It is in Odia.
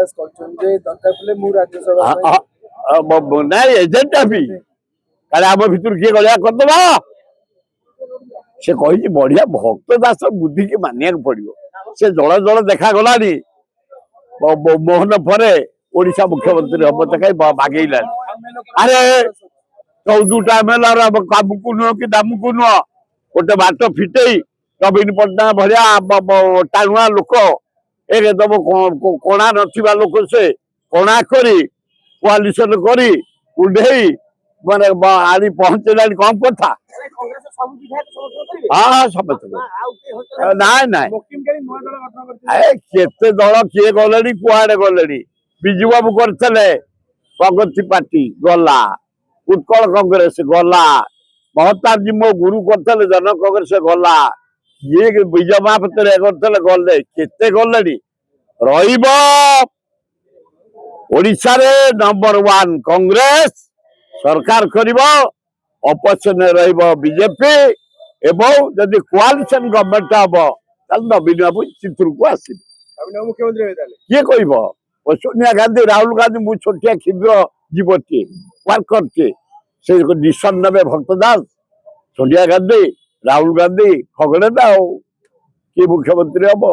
ପ୍ରକାଶ କରିଛନ୍ତି ଯେ ଦରକାର ପଡ଼ିଲେ ମୁଁ ରାଜ୍ୟସଭା ପାଇଁ ନାଇଁ ଏଜେଣ୍ଟ ବି କାଳେ ଆମ ଭିତରୁ କିଏ ଗଳିଆ କରିଦବା। ସେ କହିଛି ବଢିଆ ଭକ୍ତ ଦାସ ବୁଦ୍ଧିକି ମାନିବାକୁ ପଡିବ। ସେ ଜଳ ଜଳ ଦେଖାଗଲାଣି ମୋହନ ପରେ ଓଡିଶା ମୁଖ୍ୟମନ୍ତ୍ରୀ ହବ ତ କାହିଁ ବାଗେଇଲାଣି। ଆରେ 14ଟା ଏମଏଲଏ କାମକୁ ନୁହଁ କି ଦାମକୁ ନୁହଁ ଗୋଟେ ବାଟ ଫିଟେଇ ନବୀନ ପଟ୍ଟନାୟକ ଭଳିଆ ଟାଣୁଆ ଲୋକ ଏକଦମ କଣା ନଥିବା ଲୋକ ସେ କଣା କରି କୋଆଲିସନ କରି କୁଣ୍ଢେଇ ମାନେ ଆଣି ପହଞ୍ଚେଇଲାଣି କମ କଥା। ହଁ ହଁ ସମସ୍ତେ ନାଇଁ ନାଇଁ କେତେ ଦଳ କିଏ ଗଲେଣି କୁଆଡେ ଗଲେଣି। ବିଜୁ ବାବୁ କରିଥିଲେ ପ୍ରଗତି ପାର୍ଟି ଗଲା, ଉତ୍କଳ କଂଗ୍ରେସ ଗଲା, ମହତାବଜୀ ମୋ ଗୁରୁ କରିଥିଲେ ଜନ କଂଗ୍ରେସ ଗଲା, ଇଏ ବିଜୟ ମହାପାତ୍ର କରିଥିଲେ ଗଲେ, କେତେ ଗଲେଣି। ରହିବ ଓଡିଶାରେ ନମ୍ବର 1 କଂଗ୍ରେସ ସରକାର କରିବ, ଅପୋଜିସନରେ ରହିବ ବିଜେପି ଏବଂ ଯଦି କୋଆଲିସନ ଗଭର୍ଣ୍ଣମେଣ୍ଟ ହବ ତାହେଲେ ନବୀନ ବାବୁ ଚିତ୍ରକୁ ଆସିବେ। କିଏ କହିବ? ସୋନିଆ ଗାନ୍ଧୀ, ରାହୁଲ ଗାନ୍ଧୀ, ମୁଁ ଛୋଟିଆ କ୍ଷୁଦ୍ର ଜୀବଟିଏ ୱାର୍କରଟିଏ, ସେ ନିଶନ ନେବେ ଭକ୍ତ ଦାସ, ସୋନିଆ ଗାନ୍ଧୀ, ରାହୁଲ ଗାନ୍ଧୀ, ଖଗଡେଦା ଆଉ କିଏ ମୁଖ୍ୟମନ୍ତ୍ରୀ ହବ।